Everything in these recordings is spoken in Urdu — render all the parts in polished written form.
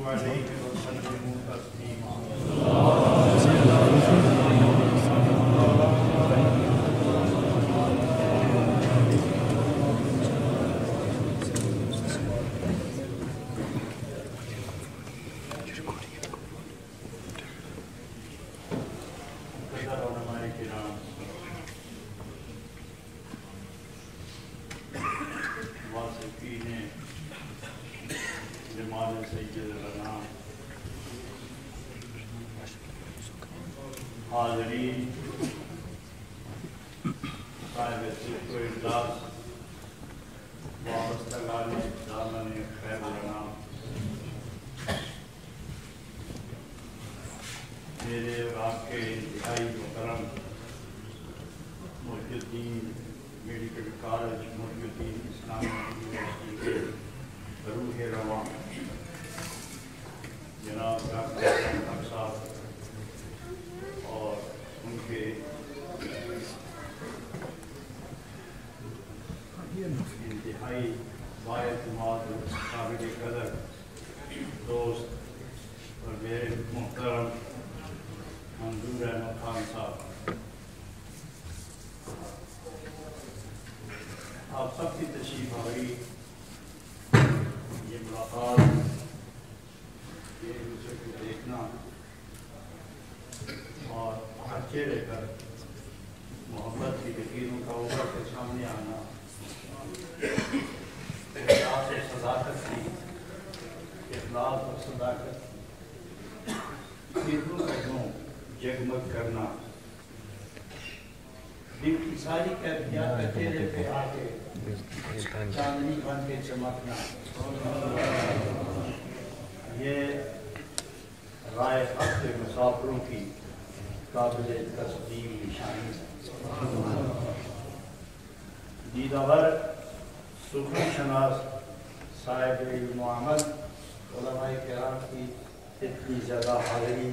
عليه وسلموا تسليما حاضرین صاحب صدق و اخلاص وابستگان دامن خیر الانام میرے اور آپ کے انتہائی محترم محی الدین میڈیکل کالج محی الدین اسلامی یونیورسٹی کے روح رواں جناب ڈاکٹر حق صاحب اور ان کے انتہائی بااعتماد قابل قدر دوست اور میرے محترم منظور احمد خان صاحب، آپ سب کی تشریف آوری، یہ ملاقات، یہ دوسرے کو دیکھنا اور ہر چہرے پر محبت کی یقینوں کا اوپر کے سامنے آنا، اخلاص اور صداقت کی، اخلاص اور صداقت دونوں کا یوں جگمگ کرنا، دل کی ساری کیفیات کا چہرے پہ آ کے چاندنی بن کے چمکنا، یہ رائے حق کے مسافروں کی قابل تصدیق نشانی ہے۔ دیدہور سخن شناس صاحب علم و عمل علماء کرام کی اتنی زیادہ حاضری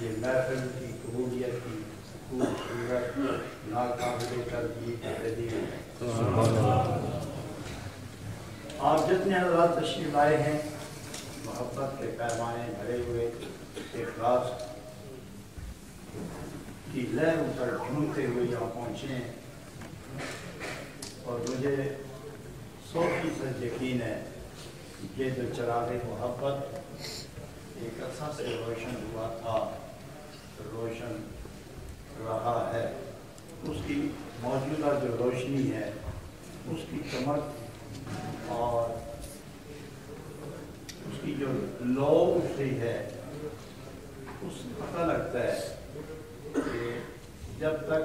یہ محفل کی قبولیت کی خوبصورت ناقابل تردید دلیل ہے۔ آپ جتنے حضرات تشریف لائے ہیں محبت کے پیمانے بھرے ہوئے اخلاص کی لہروں پر جھومتے ہوئے یہاں پہنچے ہیں، اور مجھے 100% یقین ہے یہ جو چراغ محبت ایک عرصہ سے روشن ہوا تھا، روشن رہا ہے، اس کی موجودہ جو روشنی ہے اس کی چمک اور اس کی جو لو اٹھ رہی ہے اس سے پتہ لگتا ہے کہ جب تک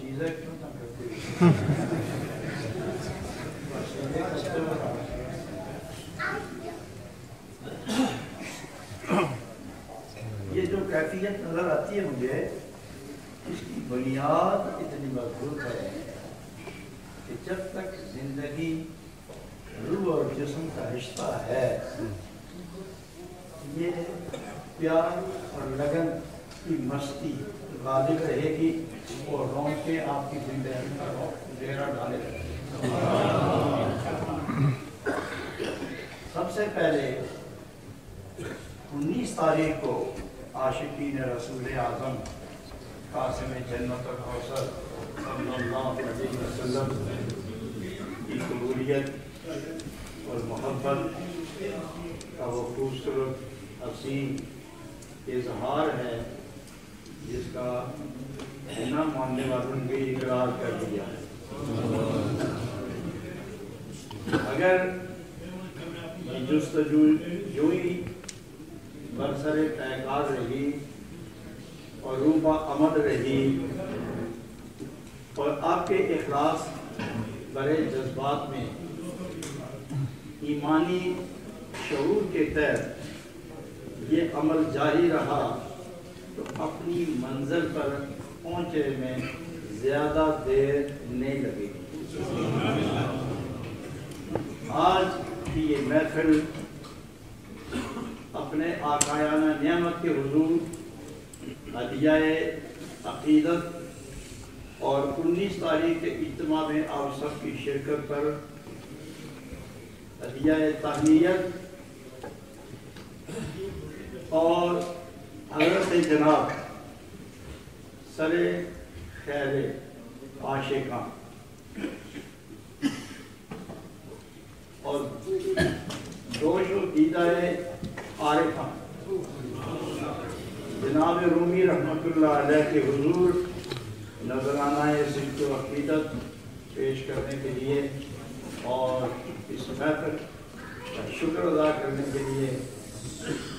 چیزیں کیوں نہ کرتے یہ جو کیفیت نظر آتی ہے مجھے اس کی بنیاد اتنی مضبوط ہے کہ جب تک زندگی روح اور جسم کا رشتہ ہے یہ پیار اور لگن کی مستی غالب رہے گی اور رونقیں آپ کی زندگی کا ڈیرا ڈالے رہے گی۔ سب سے پہلے 19 تاریخ کو عاشقین رسول اعظم قاسم جنت الکوثر صلی اللہ علیہ وسلم کی قبولیت اور محبت کا وہ خوبصورت حسین اظہار ہے جس کا نہ ماننے والوں نے بھی اقرار کر دیا ہے۔ اگر یہ جستجو جوئی برسر پیکار رہی اور روبہ عمد رہی اور آپ کے اخلاص برے جذبات میں ایمانی شعور کے تحت یہ عمل جاری رہا تو اپنی منزل پر پہنچے میں زیادہ دیر نہیں لگے گی۔ آج کی یہ محفل اپنے آقایانہ نعمت کے حضور ہدیہ عقیدت اور 19 تاریخ کے اجتماع میں آپ سب کی شرکت پر ہدیہ تہنیت اور حضرت جناب سر خیر عاشقاں اور جوش و دیدہ عارفاں جناب رومی رحمۃ اللہ علیہ کے حضور نذرانہ صدق و عقیدت پیش کرنے کے لیے اور اس محفل کا شکر ادا کرنے کے لیے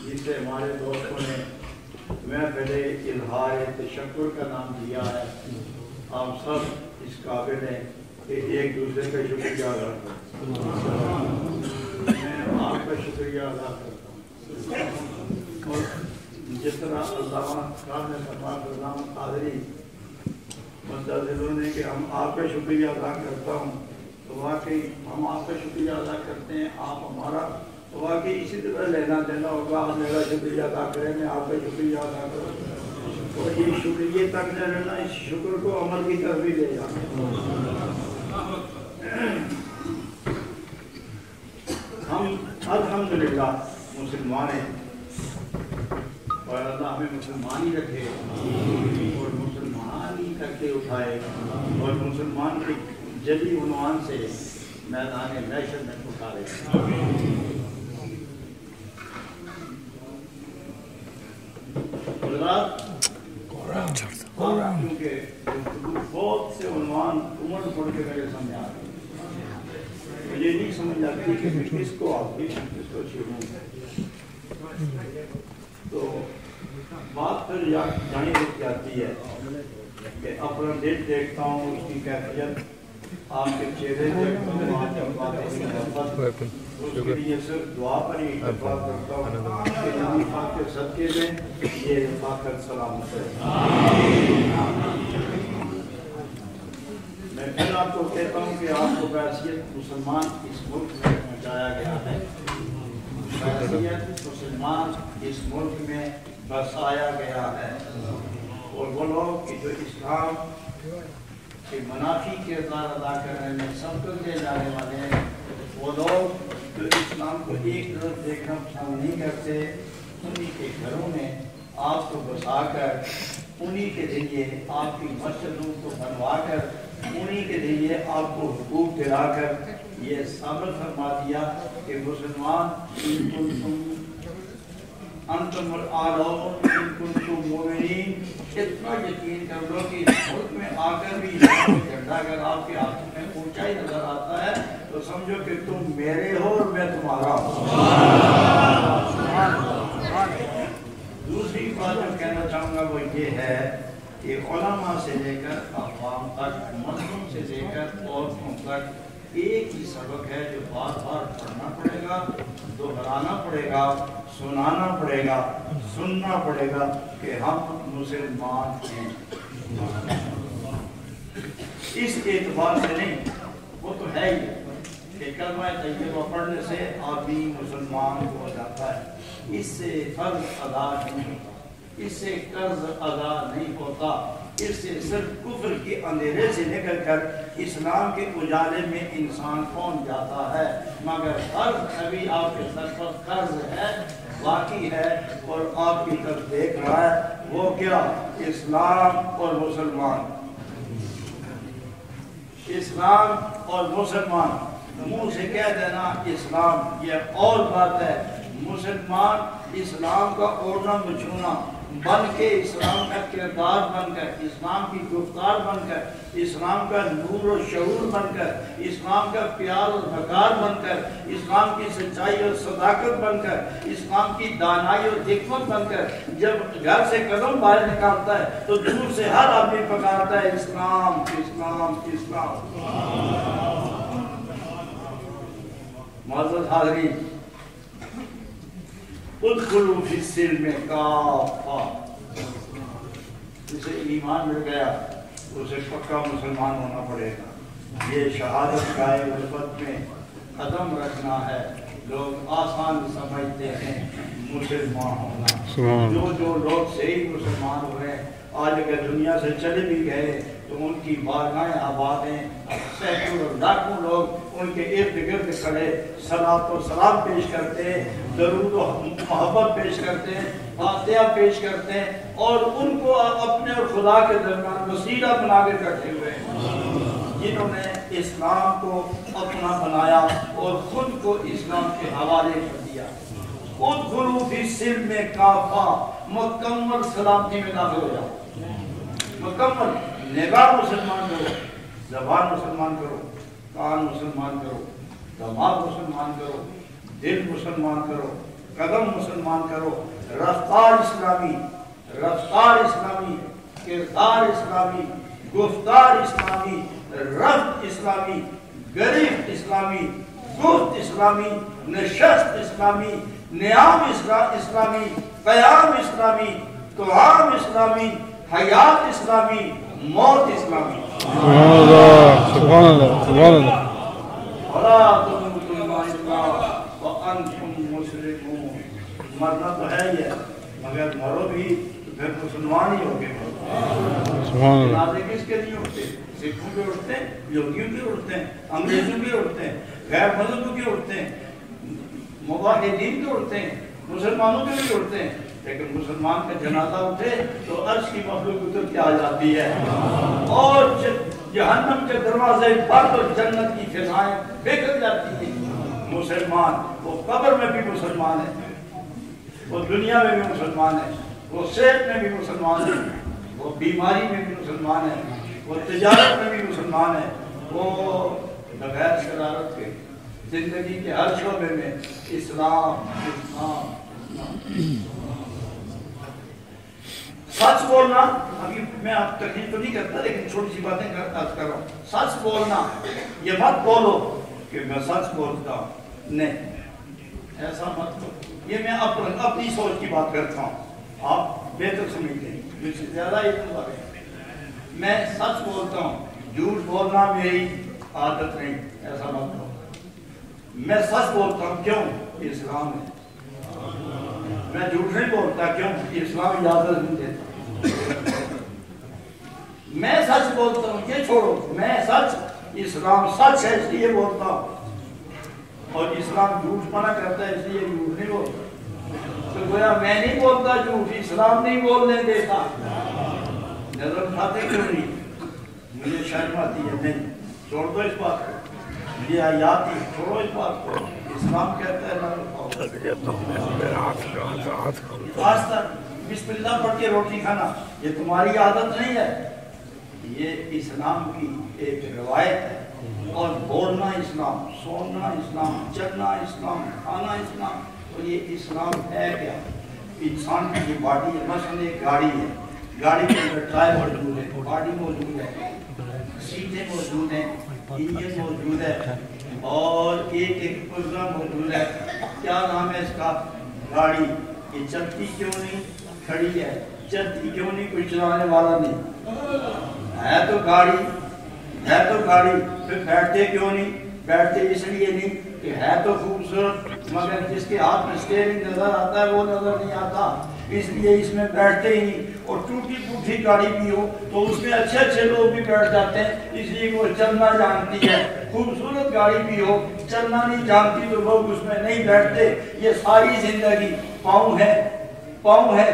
جسے ہمارے دوستوں نے محفل اظہار تشکر کا نام دیا ہے، آپ سب اس قابل ہیں کہ ایک دوسرے کا شکریہ ادا کریں۔ میں آپ کا شکریہ ادا کرتا ہوں اور جس طرح علامہ صاحب نے فرمایا قادری منتظروں نے کہ ہم آپ کا شکریہ ادا کرتا ہوں، تو واقعی ہم آپ کا شکریہ ادا کرتے ہیں، آپ ہمارا تو واقعی اسی طرح لینا دینا ہوگا، آپ میرا شکریہ ادا کریں، میں آپ کا شکریہ ادا کروں، اور یہ شکریہ تک نہ رہنا، اس شکر کو عمل کی طرف بھی لے جانا۔ ہم الحمدللہ مسلمان ہیں اور اللہ ہمیں مسلمان ہی رکھے اور مسلمان ہی کر کے اٹھائے اور مسلمان کے جلی عنوان سے میدان محشر میں اتارے۔ کیونکہ بہت سے عنوان عمر پڑھ کے میرے سامنے آ رہے ہیں، مجھے نہیں سمجھ آتی کہ میں کس کو آتی کس کو چھوڑوں، تو بات پھر جانی رک جاتی ہے کہ اپنا دل دیکھتا ہوں، اس کی کیفیت آپ کے چہرے دیکھتا ہوں، آپ کی باتیں اس کے لیے صرف دعا پر ہی اتفاق کرتا ہوں کہ نبی پاک کے صدقے میں یہ فاقت سلامت ہے۔ میں پھر آپ کو کہتا ہوں کہ آپ کو بحیثیت مسلمان اس ملک میں پہنچایا گیا ہے، بحیثیت مسلمان اس ملک میں بسایا گیا ہے، اور وہ لوگ کہ جو اسلام کے منافی کردار ادا کرنے میں سبقت دے جانے والے ہیں، وہ لوگ جو اسلام کو ایک طرف دیکھنا پسند نہیں کرتے، انہی کے گھروں میں آپ کو بسا کر، انہی کے ذریعے آپ کی مسجدوں کو بنوا کر، انہی کے ذریعے آپ کو حقوق دلا کر یہ ثابت فرما دیا کہ مسلمان ان کنتم انتم العالون ان کنتم مومنین، اتنا یقین کر لو کہ اس ملک میں آ کر بھی جھنڈا اگر آپ کے ہاتھوں میں اونچا ہی نظر آتا ہے تو سمجھو کہ تم میرے ہو اور میں تمہارا ہوں۔ دوسری بات جو کہنا چاہوں گا وہ یہ ہے کہ علماء سے لے کر عوام تک، مردوں سے لے کر عورتوں تک ایک ہی سبق ہے جو بار بار پڑھنا پڑے گا، دہرانا پڑے گا، سنانا پڑے گا، سننا پڑے گا کہ ہم مسلمان ہیں۔ اس اعتبار سے نہیں، وہ تو ہے ہی کہ کلمہ طیبہ پڑھنے سے آدمی مسلمان ہو جاتا ہے، اس سے فرض ادا نہیں ہوتا، اس سے قرض ادا نہیں ہوتا، اس سے صرف کفر کے اندھیرے سے نکل کر اسلام کے اجالے میں انسان پہنچ جاتا ہے، مگر فرض ابھی آپ کے سر پر قرض ہے، باقی ہے اور آپ کی طرف دیکھ رہا ہے، وہ کیا؟ اسلام اور مسلمان، اسلام اور مسلمان، منہ سے کہہ دینا اسلام یہ اور بات ہے، مسلمان اسلام کا اوڑھنا بچھونا بن کے، اسلام کا کردار بن کر، اسلام کی گفتار بن کر، اسلام کا نور و شعور بن کر، اسلام کا پیار اور وقار بن کر، اسلام کی سچائی اور صداقت بن کر، اسلام کی دانائی اور حکمت بن کر جب گھر سے قدم باہر نکالتا ہے تو دور سے ہر آدمی پکارتا ہے اسلام اسلام اسلام۔ معزز حاضرین، ادخلوا فی السلم کافہ، جسے ایمان مل گیا اسے پکا مسلمان ہونا پڑے گا۔ یہ شہادت کا غربت میں قدم رکھنا ہے، لوگ آسان سمجھتے ہیں، مسلمان ہونا. جو لوگ صحیح مسلمان ہوئے آج اگر دنیا سے چلے بھی گئے تو ان کی بارگاہیں آباد ہیں. سینکڑوں لاکھوں لوگ ان کے ارد گرد کھڑے صلاۃ و سلام پیش کرتے ہیں, درود و محبت پیش کرتے ہیں, فاتحہ پیش کرتے ہیں, اور ان کو اپنے اور خدا کے درمیان وسیلہ بنا کے رکھے ہوئے ہیں جنہوں نے اسلام کو اپنا بنایا اور خود کو اسلام کے حوالے کر دیا. خود گرو فی السلم میں کافہ, مکمل سلامتی میں داخل ہو جاؤ. مکمل نگاہ مسلمان کرو, زبان مسلمان کرو, کان مسلمان کرو, دماغ مسلمان کرو, دل مسلمان کرو, قدم مسلمان کرو, رفتار اسلامی, رفتار اسلامی, کردار اسلامی, گفتار اسلامی, رفت اسلامی, گریفت اسلامی, گفت اسلامی, نشست اسلامی, نیام اسلامی, قیام اسلامی, طعام اسلامی, حیات اسلامی, موت اسلامی. سبحان اللہ, سبحان اللہ, سبحان اللہ. وَلَا تُمُوتُنَّ إِلَّا وَأَنْتُمْ مُسْلِمُونَ. مرنا تو ہے یہ, مگر مرو بھی تو پھر مسلمان ہی ہوگے. سبحان اللہ. جنازے کس کے لیے اٹھتے ہیں؟ سکھوں کے اٹھتے ہیں, یہودیوں کے اٹھتے ہیں, انگریزوں کے اٹھتے ہیں, غیر مذہبوں کے اٹھتے ہیں, موحدین کے اٹھتے ہیں, مسلمانوں کے بھی اٹھتے ہیں. لیکن مسلمان کا جنازہ اٹھے تو عرش کی مخلوق اتر کے آ جاتی ہے, اور جہنم کے دروازے بند اور جنت کی فضائیں بکھر جاتی ہیں. مسلمان وہ قبر میں بھی مسلمان ہے, وہ دنیا میں بھی مسلمان ہے, وہ صحت میں بھی مسلمان ہے, وہ بیماری میں بھی مسلمان ہے, وہ تجارت میں بھی مسلمان ہے, وہ بغیر شرارت کے زندگی کے ہر شعبے میں اسلام اسلام. سچ بولنا, ابھی میں آپ تکلیف تو نہیں کرتا لیکن چھوٹی سی باتیں کر رہا ہوں. سچ بولنا, یہ مت بولو کہ میں سچ بولتا ہوں, نہیں, ایسا مت بولو. یہ میں اپنی سوچ کی بات کرتا ہوں, آپ بہتر سمجھتے ہیں, مجھ سے زیادہ علم والے ہیں. میں سچ بولتا ہوں, جھوٹ بولنا میری عادت نہیں, ایسا مت بولو. میں سچ بولتا ہوں, کیوں؟ اسلام ہے. میں جھوٹ نہیں بولتا, کیوں؟ اسلام اجازت نہیں دیتا. میں سچ بولتا ہوں, یہ چھوڑو, میں سچ, اسلام سچ ہے اس لیے بولتا ہوں, اور اسلام جھوٹ منع کرتا ہے اس لیے جھوٹ نہیں بولتا. تو گویا میں نہیں بولتا جھوٹ, اسلام نہیں بولنے دیتا. نظر اٹھاتے کیوں نہیں؟ مجھے شرم آتی ہے. نہیں, چھوڑ دو اس بات کو, یہ آیات ہی, چھوڑو اس بات کو. اسلام کہتا ہے نظر اٹھاؤ. آج تک بسم اللہ پڑھ کے روٹی کھانا یہ تمہاری عادت نہیں ہے, یہ اسلام کی ایک روایت ہے. اور بولنا اسلام, سونا اسلام, چلنا اسلام, کھانا اسلام. تو یہ اسلام ہے کیا؟ انسان کی یہ باڈی ہے, مثلا ایک گاڑی ہے, گاڑی کے اندر ٹائر موجود ہے, باڈی موجود ہے, سیٹیں موجود ہیں, انجن موجود ہے, اور ایک پرزہ موجود ہے. کیا نام ہے اس کا؟ گاڑی. یہ چلتی کیوں نہیں؟ کھڑی ہے. چلتی کیوں نہیں؟ کوئی چلانے والا نہیں ہے. تو گاڑی ہے, تو گاڑی. پھر بیٹھتے کیوں نہیں؟ بیٹھتے اس لیے نہیں کہ ہے تو خوبصورت, مگر جس کے ہاتھ میں اسٹیئرنگ نظر آتا ہے وہ نظر نہیں آتا, اس لیے اس میں بیٹھتے ہی نہیں. اور ٹوٹی پھوٹی گاڑی بھی ہو تو اس میں اچھے اچھے لوگ بھی بیٹھ جاتے ہیں, اس لیے وہ چلنا جانتی ہے. خوبصورت گاڑی بھی ہو, چلنا نہیں جانتی تو لوگ اس میں نہیں بیٹھتے. یہ ساری زندگی پاؤں ہے, پاؤں ہے,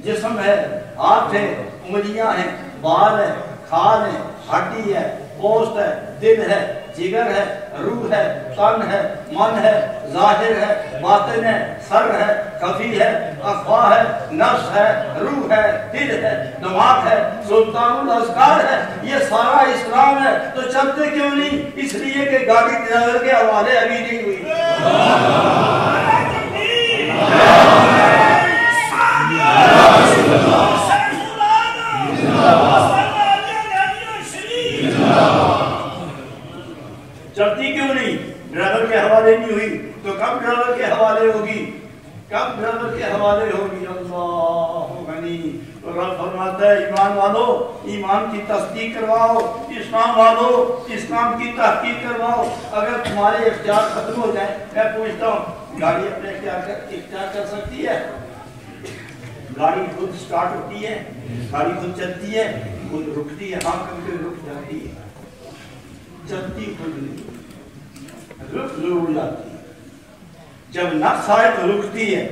جسم ہے, ہاتھ ہے, انگلیاں ہیں, بال ہے, کھال ہے, ہڈی ہے, پوست ہے, دل ہے, جگر ہے, روح ہے, تن ہے, من ہے, ظاہر ہے, باطن ہے, سر ہے, خفی ہے, اخفا ہے, نفس ہے, روح ہے, دل ہے, دماغ ہے, سلطان الاذکار ہے. یہ سارا اسلام ہے. تو چلتے کیوں نہیں؟ اس لیے کہ گاڑی ڈرائیور کے حوالے ابھی نہیں ہوئی. چلتی کیوں نہیں؟ ڈرائیور کے حوالے نہیں ہوئی. تو کب ڈرائیور کے حوالے ہوگی؟ کب ڈرائیور کے حوالے ہوگی؟ اللہ غنی. تو رب فرماتا ہے ایمان والو ایمان کی تصدیق کرواؤ, اسلام والو اسلام کی تحقیق کرواؤ. اگر تمہارے اختیار ختم ہو جائیں, میں پوچھتا ہوں گاڑی اپنے اختیار کر سکتی ہے؟ گاڑی خود سٹارٹ ہوتی ہے، گاڑی خود چلتی ہے، خود رکتی ہے، ہاں کر کے رک جاتی ہے، چلتی خود نہیں، رک ضرور جاتی ہے۔ جب نفس آئے تو رکتی ہے۔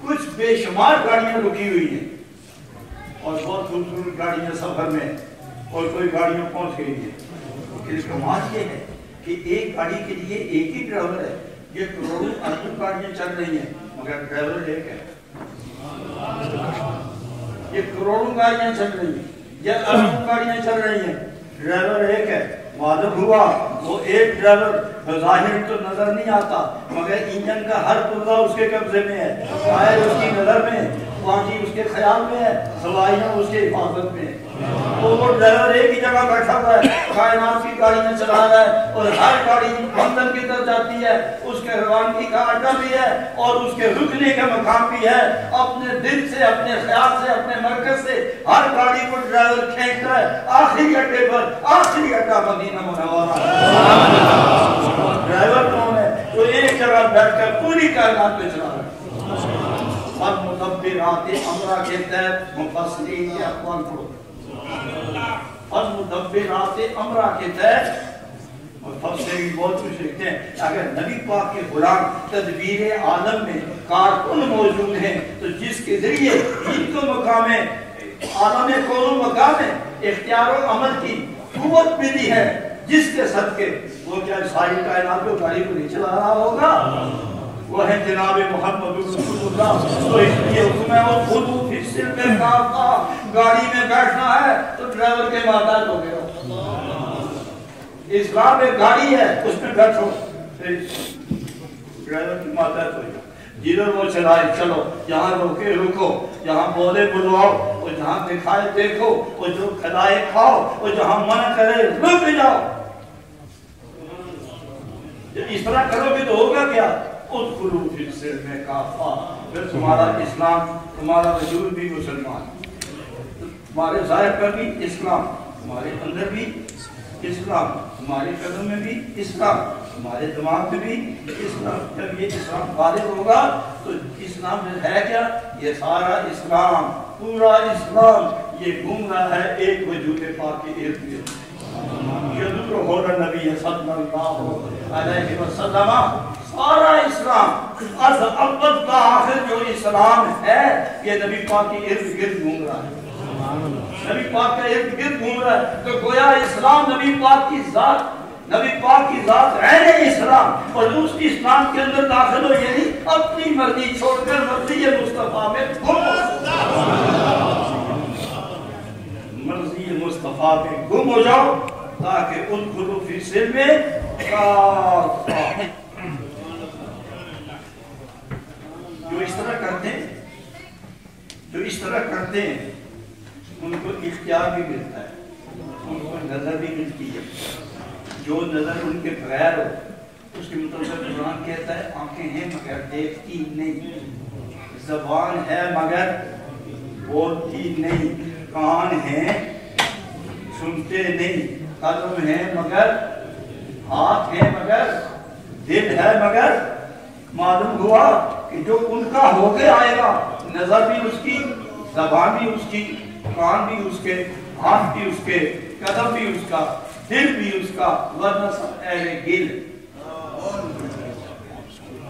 کچھ بے شمار گاڑیاں رکی ہوئی ہیں اور بہت خوبصورت گاڑیاں سفر میں، اور کوئی گاڑیاں پہنچ گئی ہیں۔ لیکن کمال یہ ہے کہ ایک گاڑی کے لیے ایک ہی ڈرائیور ہے، یہ کروڑوں اربوں گاڑیاں چل رہی ہیں مگر ڈرائیور ایک ہے۔ یہ کروڑوں گاڑیاں چل رہی ہیں، یہ اربوں گاڑیاں چل رہی ہیں، ڈرائیور ایک ہے۔ معلوم ہوا وہ ایک ڈرائیور ظاہر تو نظر نہیں آتا مگر انجن کا ہر پرزہ اس کے قبضے میں ہے، ٹائر اس کی نظر میں، پانچی اس کے خیال میں ہے، سوائیاں اس کے حفاظت میں ہے۔ تو وہ ڈرائیور ایک ہی جگہ بیٹھا ہوا ہے، کائنات کی گاڑیاں چلا رہا ہے، اور ہر گاڑی منزل کی طرف جاتی ہے، اس کے روانگی کا اڈا بھی ہے اور اس کے رکنے کا مقام بھی ہے۔ اپنے دل سے، اپنے خیال سے، اپنے مرکز سے ہر گاڑی کو ڈرائیور کھینچتا ہے آخری اڈے پر، آخری اڈا مدینہ منورہ۔ ڈرائیور کون ہے؟ تو ایک جگہ بیٹھ کر پوری کائنات میں چلا رہا ہے۔ فالمدبرات امرا کے تحت مفسرین کے اقوال پڑھو، فالمدبرات امرا کے تحت مفسرین بہت کچھ لکھتے ہیں۔ اگر نبی پاک کے غلام تدبیر عالم میں کارکن موجود ہیں تو جس کے ذریعے ان کو مقام عالم کون و مقام اختیار و عمل کی قوت ملی ہے، جس کے صدقے وہ کیا ساری کائنات کو گاڑی کو نہیں چلا رہا ہوگا؟ وہ ہے جناب محمد رسول اللہ۔ تو اس لیے حکم ہے وہ خود فی السلم کافہ، گاڑی میں بیٹھنا ہے تو ڈرائیور کے ماتحت ہو گیا۔ اسلام ایک گاڑی ہے، اس میں بیٹھو، ڈرائیور کی ماتحت ہو گیا۔ جدھر وہ چلائے چلو، جہاں روکے رکو، جہاں بولے بلواؤ، اور جہاں دکھائے دیکھو، اور جو کھلائے کھاؤ، اور جہاں منع کرے رک جاؤ۔ جب اس طرح کرو گے تو ہوگا کیا؟ ادخلوا فی السلم کافہ، پھر تمہارا اسلام، تمہارا وجود بھی مسلمان، تمہارے ظاہر پر بھی اسلام، تمہارے اندر بھی اسلام، تمہارے قدم میں بھی اسلام، تمہارے دماغ میں بھی اسلام۔ جب یہ اسلام غالب ہوگا تو اسلام ہے کیا؟ یہ سارا اسلام، پورا اسلام یہ گھوم رہا ہے ایک وجود پاک کے ارد گرد۔ یدعو النبی صلی اللہ علیہ وسلم، سارا اسلام از اول تا آخر جو اسلام ہے یہ نبی پاک کے ارد گرد گھوم رہا ہے، نبی پاک کا ارد گرد گھوم رہا ہے۔ تو گویا اسلام نبی پاک کی ذات، نبی پاک کی ذات عین اسلام، اور اس اسلام کے اندر داخل ہو یعنی اپنی مرضی چھوڑ کر مرضی مصطفیٰ میں گم ہو، مرضی مصطفیٰ میں گم ہو جاؤ، تاکہ ادخلوا فی السلم کافہ۔ جو اس طرح کرتے ہیں، جو اس طرح کرتے ہیں ان کو اختیار بھی ملتا ہے، ان کو نظر بھی ملتی ہے۔ جو نظر ان کے بغیر ہو اس کے مطلب قرآن کہتا ہے آنکھیں ہیں مگر دیکھتی نہیں، زبان ہے مگر بولتی نہیں، کان ہیں سنتے نہیں، قدم ہے مگر، ہاتھ ہے مگر، دل ہے مگر۔ معلوم ہوا کہ جو ان کا ہو کے آئے گا، نظر بھی اس کی، زبان بھی اس کی، کان بھی اس کے، ہاتھ بھی اس کے، قدم بھی اس کا، دل بھی اس کا، ورنہ سب اہل گل،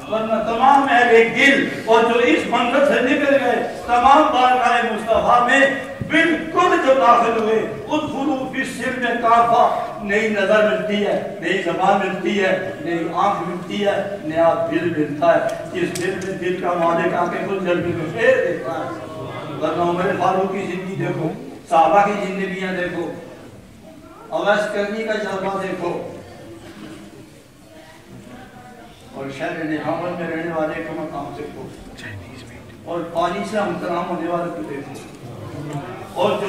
ورنہ تمام اہل گل، اور جو اس منظر سے نکل گئے تمام بارگاہ مصطفیٰ میں بالکل جو داخل ہوئے، ادخلوا فی السلم کافہ، نئی نظر ملتی ہے، نئی زبان ملتی ہے، نئی آنکھ ملتی ہے، نیا دل ملتا ہے۔ جس دل میں دل کا مالک آنکھیں کھل جلدی میں پھر دیکھتا ہے۔ ورنہ عمر فاروق کی زندگی دیکھو، صحابہ کی زندگیاں دیکھو، اویس کرنی کا جذبہ دیکھو، اور شہر نہاون میں رہنے والے کا مقام دیکھو، اور پانی سے ہمکلام ہونے والے کو دیکھو، اور جو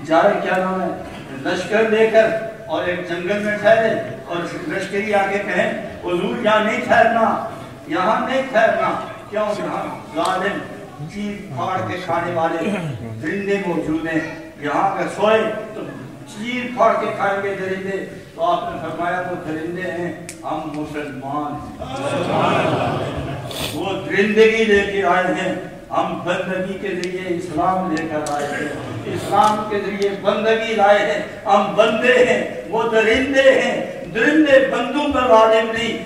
جائے کیا نام ہے لشکر لے کر اور ایک جنگل میں ٹھہرے اور لشکری آگے کہیں حضور یہاں نہیں ٹھہرنا، یہاں نہیں ٹھہرنا، کیوں؟ یہاں ظالم چیر پھاڑ کے کھانے والے درندے موجود ہیں، یہاں اگر سوئے تو چیر پھاڑ کے کھائیں گے درندے، تو آپ نے فرمایا وہ درندے ہیں، ہم مسلمان ہیں۔ وہ درندگی لے کے آئے ہیں، ہم بندگی کے ذریعے اسلام لے کر آئے ہیں، اسلام کے ذریعے بندگی لائے ہیں، ہم بندے ہیں، وہ درندے ہیں۔ درندے بندوں پر غالب نہیں،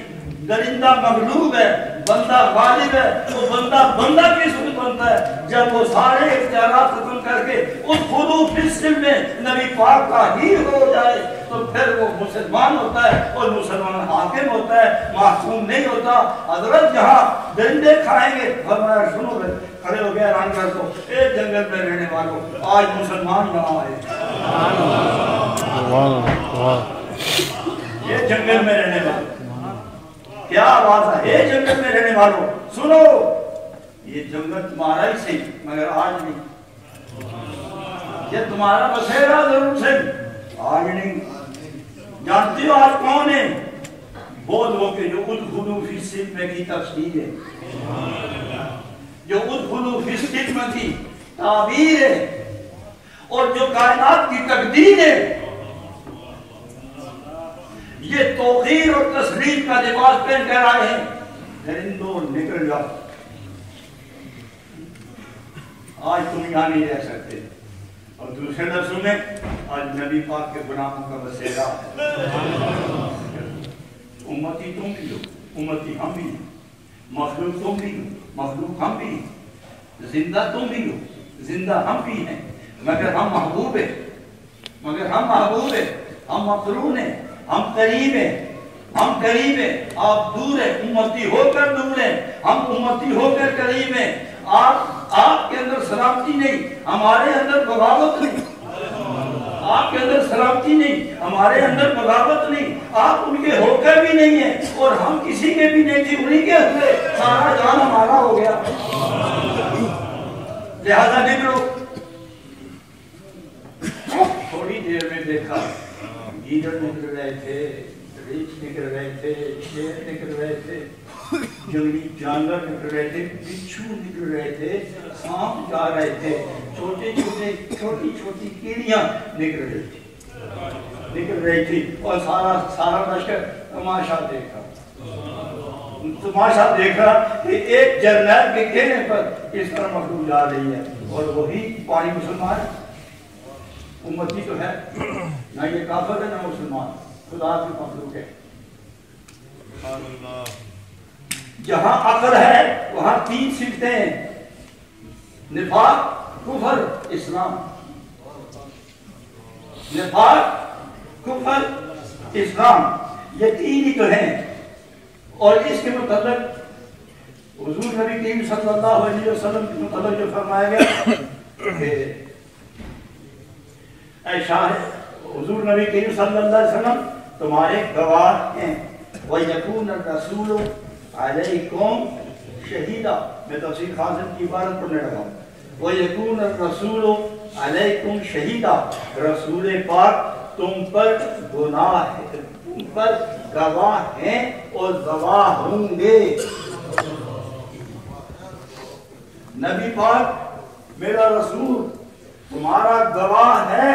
درندہ مغلوب ہے، بندہ غالب ہے۔ وہ بندہ بندہ کس وقت بنتا ہے؟ جب وہ سارے اختیارات ختم کر کے اس خلو فی السلم میں نبی پاک کا ہی ہو جائے تو پھر وہ مسلمان ہوتا ہے، اور مسلمان حاکم ہوتا ہے، معصوم نہیں ہوتا۔ حضرت جہاں درندے کھائیں گے، فرمایا سنو گے، کھڑے ہو گئے اعلان کر دو، اے جنگل میں رہنے والوں، آج مسلمان یہاں آئے، یہ جنگل میں رہنے والوں، کیا بات ہے، اے جنگل میں رہنے والوں سنو، یہ جنگل تمہارا ہی صحیح مگر آج نہیں، یہ تمہارا بسیرا ضرور صحیح آج نہیں۔ جانتی ہو آج کون ہے؟ وہ لوگ جو ادخلوا فی السلم کی تفسیر ہے، جو ادخلوا فی السلم کی تعبیر ہے، اور جو کائنات کی تقدیر ہے، یہ توقیر اور تسلیم کا لباس پہن کر آئے ہیں۔ درندوں نکل جاؤ، آج تم یہاں نہیں رہ سکتے۔ اور دوسرے لفظوں میں آج نبی پاک کے غلاموں کا بسیرا ہے۔ امتی تم بھی ہو، امتی ہم بھی ہیں، مخلوق تم بھی ہو، مخلوق ہم بھی ہیں، زندہ تم بھی ہو، زندہ ہم بھی ہیں، مگر ہم محبوب ہیں، مگر ہم محبوب ہیں، ہم مقرون ہیں، ہم قریب ہیں، ہم قریب ہیں، آپ دور ہیں، امتی ہو کر دور ہیں، ہم امتی ہو کر قریب ہیں۔ آپ کے اندر سلامتی نہیں، ہمارے اندر بغاوت نہیں، آپ کے اندر سلامتی نہیں، ہمارے اندر بغاوت نہیں، آپ ان کے ہو کر بھی نہیں ہیں، اور ہم کسی کے بھی نہیں تھے، انہی کے ہوئے سارا جان ہمارا ہو گیا۔ لہذا نکلو۔ تھوڑی دیر میں دیکھا گیدڑ نکل رہے تھے، ریچھ نکل رہے تھے، شیر نکل رہے تھے، جنگلی جانور نکل رہے تھے، بچھو نکل رہے تھے، سانپ جا رہے تھے، چھوٹی چھوٹی کیڑیاں نکل رہی تھی، اور سارا لشکر تماشا دیکھ رہا کہ ایک جرنیل کے کہنے پر اس طرح مخلوق جا رہی ہے، اور وہی پانی مسلمان امتی تو ہے، نہ یہ کافر ہے نہ مسلمان، خدا کی مخلوق ہے۔ جہاں عقل ہے وہاں تین صفتیں ہیں، نفاق، کفر، اسلام۔ نفاق، کفر، اسلام، یہ تین ہی تو ہیں۔ اور اس کے متعلق حضور نبی کریم صلی اللہ علیہ وسلم کے متعلق جو فرمایا گیا کہ اے شاہ حضور نبی کریم صلی اللہ علیہ وسلم تمہارے گواہ ہیں، وَيَكُونَ الرَّسُولُ عَلَيْكُمْ شَهِيدًا۔ میں تفسیر خازن کی عبارت پڑھنے لگا ہوں، وَيَكُونَ الرَّسُولُ عَلَيْكُمْ شَهِيدًا، رسول پاک تم پر گناہ ہے، تم پر گواہ ہیں اور گواہ ہوں گے۔ نبی پاک میرا رسول تمہارا گواہ ہے،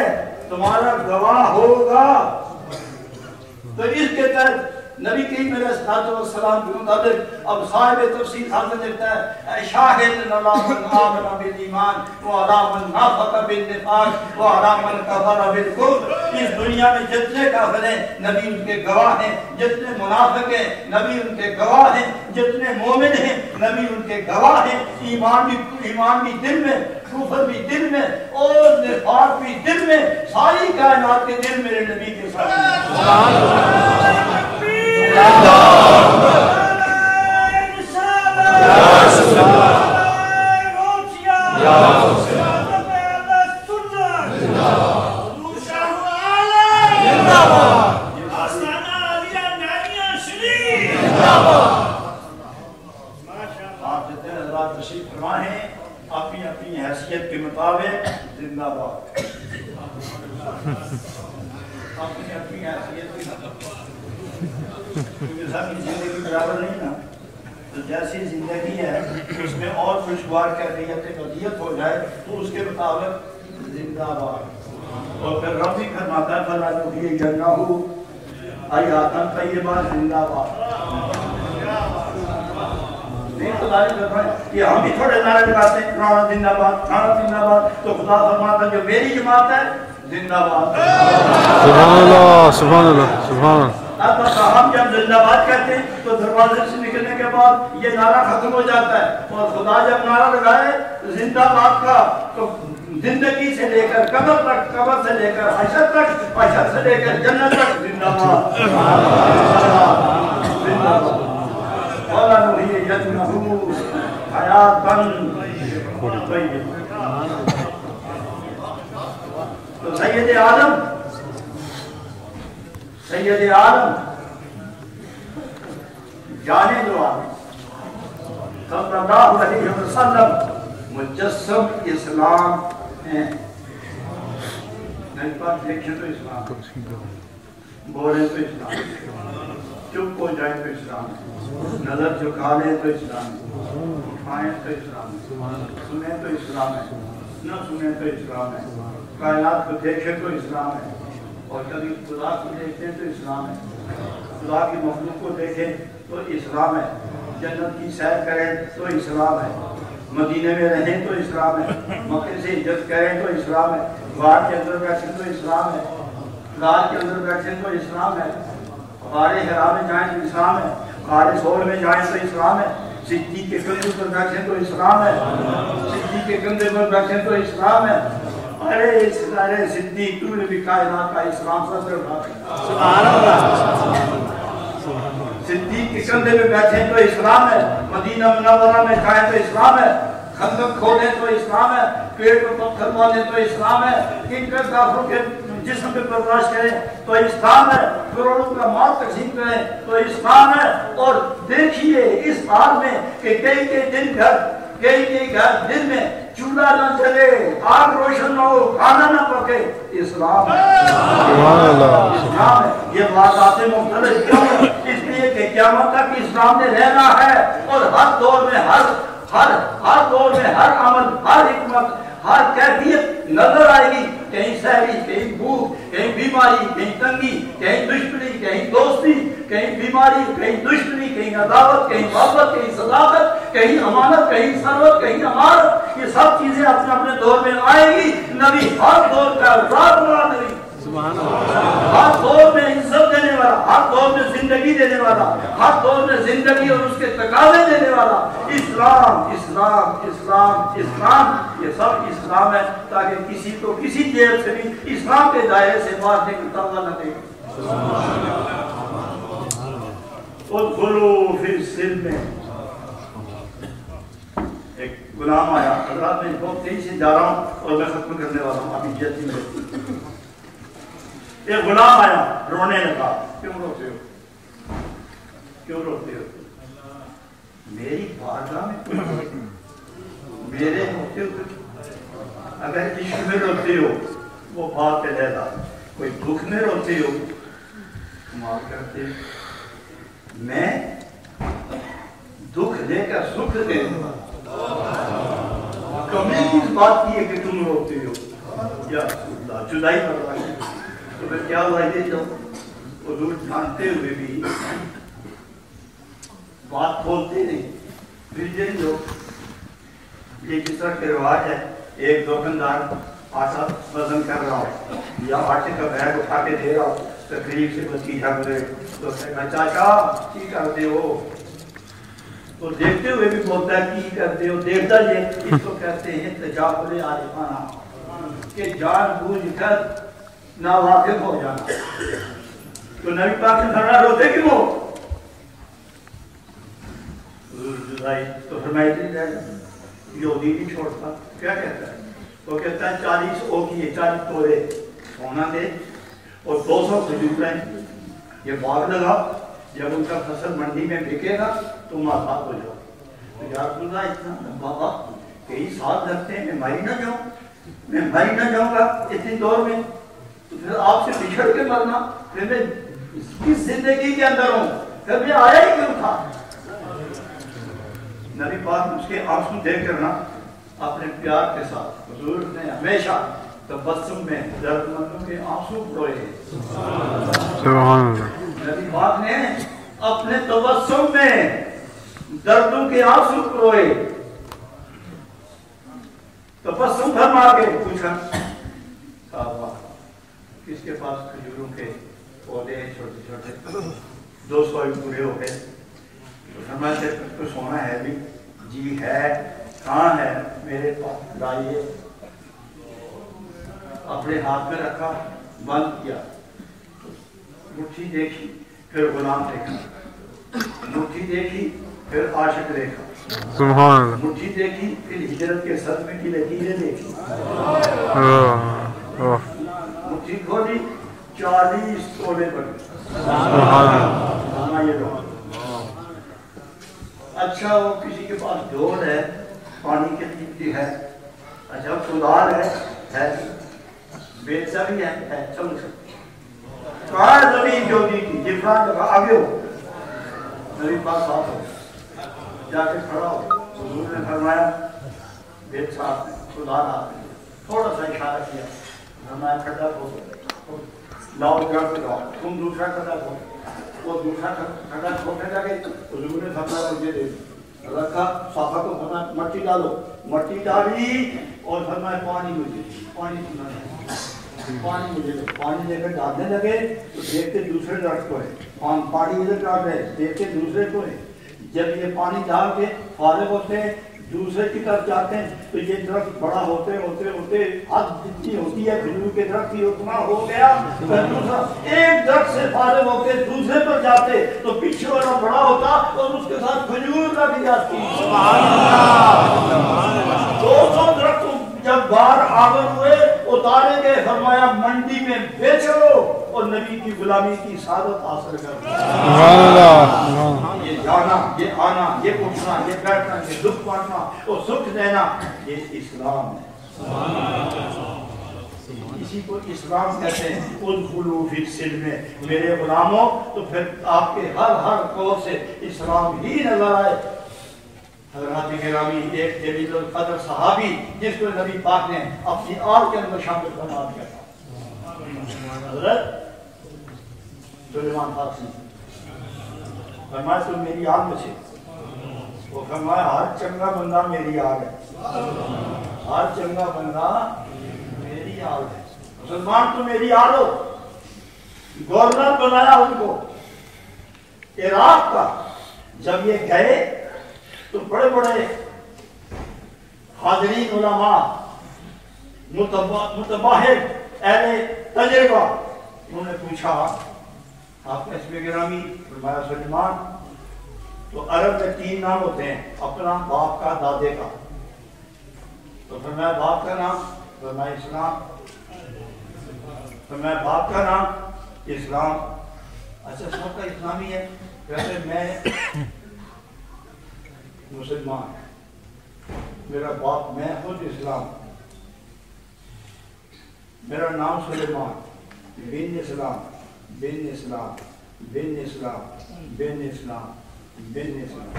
تمہارا گواہ ہوگا۔ تو اس کے تحت نبی کریم علیہ السلام کے مطابق اب صاحب تفسیر حاضر لکھتا ہے اے شاہد علی من آمن بالایمان وعلی من نافق بالنفاق وعلی من کفر بالکفر۔ اس دنیا میں جتنے کافر ہیں نبی ان کے گواہ ہیں، جتنے منافق ہیں نبی ان کے گواہ ہیں، جتنے مومن ہیں نبی ان کے گواہ ہیں۔ ایمان بھی دل میں، کفر بھی دل میں، اور نفاق بھی دل میں، ساری کائنات کے دل میرے نبی کے ساتھ ہیں۔ آپ جتنے حضرات تشریف فرما ہیں اپنی اپنی حیثیت کے مطابق زندہ باد، اپنی اپنی حیثیت کے مطابق، کیونکہ سب کی زندگی برابر نہیں نا، تو جیسی زندگی ہے اس میں اور خوشگوار کیفیت قضیت ہو جائے تو اس کے مطابق زندہ باد۔ اور پھر رب بھی فرماتا ہے فَلَا نُحْيِيَنَّهُ حیاتن طیبہ زندہ باد. نہیں تو یہ ہم بھی تھوڑے نعرے لگاتے ہیں فلانا زندہ باد فلانا زندہ باد, تو خدا فرماتا جو میری جماعت ہے زندہ باد. سبحان اللہ سبحان اللہ سبحان اللہ. اب ہم جب زندہ باد کہتے ہیں تو دروازے سے نکلنے کے بعد یہ نعرہ ختم ہو جاتا ہے, اور خدا جب نعرہ لگائے زندہ باد کا تو زندگی سے لے کر قبر تک, قبر سے لے کر حشر تک, حشر سے لے کر جنت تک زندہ باد زندہ باد. مولا نوحی جنہو حیاتن طیبہ. تو سید عالم جانے دو آپ صلی اللہ علیہ وسلم مجسم اسلام ہیں. نہیں بات دیکھیں تو اسلام, بولیں تو اسلام, چپ ہو جائیں تو اسلام, نظر جھکا لیں تو اسلام, اٹھائیں تو اسلام, سنیں تو اسلام ہے, نہ سنیں تو اسلام ہے, کائنات کو دیکھیں تو اسلام ہے, اور کبھی خدا کو دیکھیں تو اسلام ہے, خدا کی مخلوق کو دیکھیں تو اسلام ہے, جنت کی سیر کریں تو اسلام ہے, مدینے میں رہیں تو اسلام ہے, مکے سے ہجرت کریں تو اسلام ہے, غار کے اندر بیٹھیں تو اسلام ہے, غار کے اندر بیٹھیں تو اسلام ہے, غار حرا میں جائیں تو اسلام ہے, غار سور میں جائیں تو اسلام ہے, صدیق کے کندھے پر بیٹھیں تو اسلام ہے, صدیق کے کندھے پر بیٹھیں تو اسلام ہے. ارے صدیق تو نے بھی کائنات کا اسلام سب سے اٹھا دیا. سبحان اللہ. صدیق کے کندھے پہ بیٹھیں تو اسلام ہے, مدینہ منورہ میں جائیں تو اسلام ہے, خندق کھودیں تو اسلام ہے, پیٹ پر پتھر ماریں تو اسلام ہے, کن کر کافروں کے جسم پہ برداشت کریں تو اسلام ہے, کروڑوں کا مال تقسیم کریں تو اسلام ہے. اور دیکھیے اس حال میں کہ کئی گھر دن میں چولہا نہ چلے, آگ روشن نہ ہو, کھانا نہ پکے, اسلام ہے. اسلام ہے. یہ واقعات مختلف کیوں ہیں؟ اس لیے کہ قیامت تک اسلام نے رہنا ہے, اور ہر دور میں ہر دور میں ہر عمل, ہر حکمت, ہر کیفیت نظر آئے گی. کہیں سہری, کہیں بھوک, کہیں بیماری, کہیں تنگی, کہیں دشمنی, کہیں دوستی, کہیں بیماری, کہیں دشمنی, کہیں عداوت, کہیں محبت, کہیں صداقت, کہیں امانت, کہیں ثروت, کہیں امارت. یہ سب چیزیں اپنے اپنے دور میں آئیں گی. نبی ہر دور کا ذات مراد نبی, ہر دور میں عزت دینے والا, ہر دور میں زندگی دینے والا, ہر دور میں زندگی اور اس کے تقاضے دینے والا. اسلام اسلام اسلام اسلام, یہ سب اسلام ہے, تاکہ کسی کو کسی جیل سے بھی اسلام کے دائرے سے باہر نکلتا ہوا نہ دیکھے. ادخلوا فی السلم. ایک غلام آیا, حضرات میں بہت تیزی سے جا رہا ہوں اور میں ختم کرنے والا ہوں, ابھی جلدی میں. ایک غلام آیا, رونے لگا. کیوں روتے ہو, کیوں روتے ہو؟ میری بارگاہ میں میرے ہوتے ہو, اگر عشق میں روتے ہو وہ بات علیحدہ, کوئی دکھ میں روتے ہو معاف کرتے ہو. میں دکھ لے کر سکھ دے دوں, کمی کس بات کی ہے کہ تم روتے ہو؟ یا اللہ, جدائی پر رہا ہے تو پھر کیا ہوا یہ جو حضور جانتے ہوئے بھی بات کھولتے نہیں. پھر یہ جو یہ جس طرح کے رواج ہے, ایک دکاندار آٹا وزن کر رہا ہو یا آٹے کا بیگ اٹھا کے دے رہا ہو, تقریب سے بتیجا گزرے تو کہا چاچا کی کرتے ہو, تو دیکھتے ہوئے بھی بولتا ہے کی کرتے ہو, دیکھتا یہ. اس کو کہتے ہیں تجاہل عارفانہ, کہ جان بوجھ کر ناواقف ہو جانا. تو نبی پاک سے فرمایا روتے کیوں ہو؟ تو فرمایا یہودی نہیں چھوڑتا. کیا کہتا ہے وہ؟ کہتا ہے 40 اوکیے, 40 تولے سونا دے اور 200 کھجوریں, یہ باغ لگا, جب ان کا فصل منڈی میں بکے گا تم آزاد ہو جاؤ. تو یا رسول اللہ اتنا لمبا وقت کئی سال لگتے ہیں, میں مری نہ جاؤں گا اتنی دور میں, تو پھر آپ سے بچھڑ کے مرنا, پھر میں کس زندگی کے اندر ہوں, پھر میں آیا ہی کیوں تھا؟ نبی پاک اس کے آنسو دیکھ کر نا اپنے پیار کے ساتھ حضور نے ہمیشہ تبسم میں درد مندوں کے آنسو بروئے. سبحان اللہ. نبی پاک نے اپنے تبسم میں دردوں کے آنسو روئے، تبسم فرما کے پوچھا صحابہ کس کے پاس کھجوروں کے پودے ہیں چھوٹے چھوٹے 200 پورے ہو گئے؟ تو فرمایا کہ تو سونا ہے بھی؟ جی ہے۔ کہاں ہے؟ میرے پاس لائیے۔ اپنے ہاتھ میں رکھا، بند کیا، مٹھی دیکھی پھر غلام دیکھا، مٹھی دیکھی پھر عاشق دیکھا، سبحان اللہ، مٹھی دیکھی پھر ہجرت کے صدمے کی لکیریں دیکھی، مٹھی کھولی 40 تولے بنے۔ سبحان اللہ، یہ لوگ اچھا وہ کسی کے پاس ڈول ہے، پانی کی قیمتی ہے، اچھا کدال ہے، بیچا بھی ہے، چل سکتے کہاں زمین جو دی تھی جفران کا آگے ہو، نبی پاس ساتھ ہو، جا کے کھڑا ہو، حضور نے فرمایا بیچ ساتھ میں کدال ہاتھ میں، تھوڑا سا اشارہ کیا، فرمایا کھڑا ہو لاؤ جڑ پہ لاؤ، تم دوسرا کھڑا ہو، وہ دوسرا کھڑا چھوٹنے لگے، حضور نے فرمایا مجھے دے رکھا، صافہ کو فرمایا مٹی ڈالو، مٹی ڈالی اور فرمایا پانی مجھے، پانی پینا ہے، پانی مجھے دو، پانی لے کر ڈالنے لگے تو دیکھتے دوسرے درخت کو ہے، پانی ادھر ڈال رہے دیکھتے دوسرے کو ہے، جب یہ پانی ڈال کے فارغ ہوتے ہیں دوسرے کی طرف جاتے ہیں تو یہ درخت بڑا ہوتے ہوتے ہوتے حد جتنی ہوتی ہے کھجور کے درخت کی اتنا ہو گیا، پھر دوسرا ایک درخت سے فارغ ہو کے دوسرے پر جاتے تو پیچھے والا بڑا ہوتا اور اس کے ساتھ کھجور لگ جاتی۔ 200 درخت جب باہر آور ہوئے اتارے گئے، فرمایا منڈی میں بیچو اور نبی کی غلامی کی سعادت حاصل کرو۔ سبحان اللہ، یہ جانا، یہ آنا، یہ اٹھنا، یہ بیٹھنا، یہ دکھ پانا اور سکھ دینا، یہ اسلام ہے۔ اسی کو اسلام کہتے ہیں، ادخلوا فی السلم، میرے غلاموں۔ تو پھر آپ کے ہر قول سے اسلام ہی نظر آئے۔ حضرات گرامی، ایک جلیل القدر صحابی جس کو نبی پاک نے اپنی آل کے اندر شامل فرما دیا تھا، حضرت سلیمان فارسی، فرمایا تو میری آل میں سے، وہ فرمایا ہر چنگا بندہ میری آل ہے، ہر چنگا بندہ میری آل ہے، مسلمان تو میری آل ہو۔ گورنر بنایا ان کو عراق کا۔ جب یہ گئے تو بڑے بڑے حاضرین علماء، متباہر اہل تجربہ، انہوں نے پوچھا آپ نے اس میں گرامی؟ فرمایا سلیمان۔ تو عرب میں 3 نام ہوتے ہیں، اپنا، باپ کا، دادے کا۔ تو فرمایا باپ کا نام؟ فرمایا اسلام۔ فرمایا باپ کا نام؟ اسلام۔ اچھا سب کا اسلامی ہے؟ کہتے میں مسلمان، میرا باپ، میں خود اسلام، میرا نام سلیمان، بن اسلام، بن اسلام، بن اسلام، بن اسلام، بن اسلام۔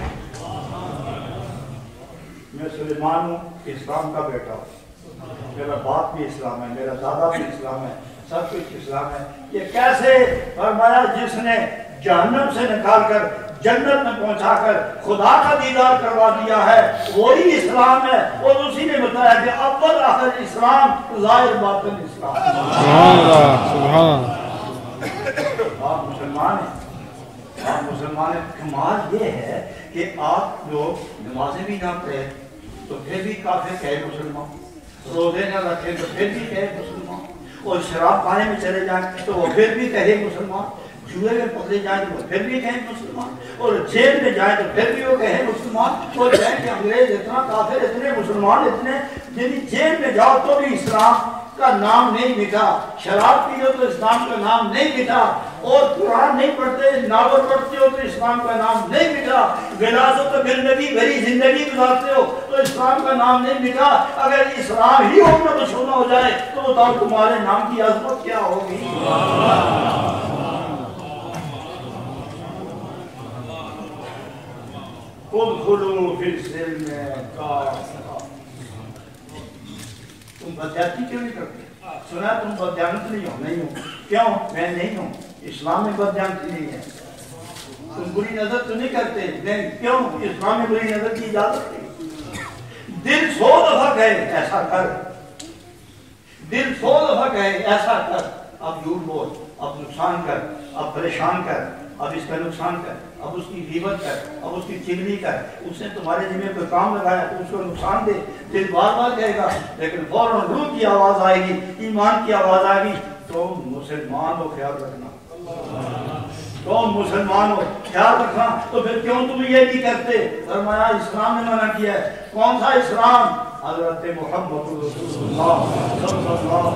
میں سلیمان ہوں، اسلام کا بیٹا ہوں، میرا باپ بھی اسلام ہے، میرا دادا بھی اسلام ہے، سب کچھ اسلام ہے۔ یہ کیسے؟ فرمایا جس نے جہنم سے نکال کر جنت میں پہنچا کر خدا کا دیدار کروا دیا ہے وہی اسلام ہے، اور اسی نے بتایا کہ اول آخر اسلام، ظاہر باطن اسلام۔ سبحان اللہ، سبحان اللہ۔ آپ مسلمان ہیں، آپ مسلمان ہیں۔ کمال یہ ہے کہ آپ لوگ نمازیں بھی نہ پڑھیں تو پھر بھی کافر کہے مسلمان، روزے نہ رکھیں تو پھر بھی کہے مسلمان، اور شراب خانے میں چلے جائیں تو وہ پھر بھی کہے مسلمان، جوئے میں پکڑے جائیں تو وہ پھر بھی کہیں مسلمان، اور جیل میں جائیں تو پھر بھی وہ کہیں مسلمان، اور کہیں کہ انگریز اتنا کافر، اتنے مسلمان، اتنے، یعنی جیل میں جاؤ تو بھی اسلام کا نام نہیں مٹا، شراب پیو تو اسلام کا نام نہیں مٹا، اور قرآن نہیں پڑھتے، ناول پڑھتے ہو تو اسلام کا نام نہیں مٹا، غلاظت بالنبی بھری زندگی گزارتے ہو تو اسلام کا نام نہیں مٹا۔ اگر اسلام ہی عمر مشہور ہو جائے تو بتاؤ تمہارے نام کی عظمت کیا ہوگی؟ ادخلوا فی السلم کافہ۔ تم بدیاتی کیوں نہیں کرتے؟ سنا تم بدیانت نہیں ہو؟ نہیں ہو۔ کیوں؟ میں نہیں ہوں، اسلام میں بدجانتی نہیں ہے. تم بری نظر تو نہیں کرتے لیکن کیوں اسلام میں بری نظر کی اجازت نہیں. دل 100 دفعہ کہے ایسا کر, دل 100 دفعہ کہے ایسا کر, اب جھوٹ بول, اب نقصان کر, اب پریشان کر, اب اس کا نقصان کر, اب اس کی غیبت کر, اب اس کی چگلی کر, اس نے تمہارے ذمہ کوئی کام لگایا تو اس کو نقصان دے, دل بار بار کہے گا لیکن فوراً روح کی آواز آئے گی, ایمان کی آواز آئے گی, تم مسلمان ہو خیال رکھنا, تم مسلمان ہو خیال رکھنا. تو پھر کیوں تم یہ نہیں کرتے؟ فرمایا اسلام نے منع کیا ہے. کون سا اسلام؟ حضرت محمد رسول اللہ صلی اللہ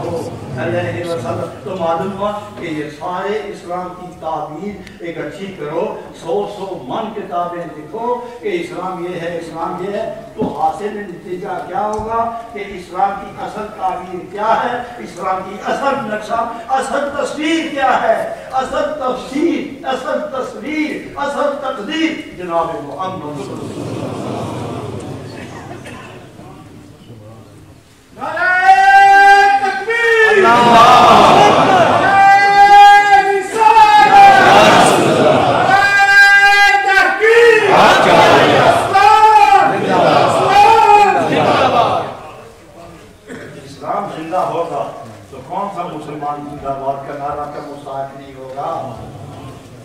علیہ وسلم. تو معلوم ہوا کہ یہ سارے اسلام کی تعبیر ایک اچھی کرو, 100 من کتابیں لکھو کہ اسلام یہ ہے, اسلام یہ ہے, تو حاصل نتیجہ کیا ہوگا کہ اسلام کی اصل تعبیر کیا ہے, اسلام کی اصل نقشہ, اصل تصویر کیا ہے, اصل تفسیر, اصل تصویر, اصل تقدیر جناب محمد رسول اللہ. اسلام زندہ ہوگا تو کون سا مسلمان زندہ باد کا نعرہ کا مستحق نہیں ہوگا.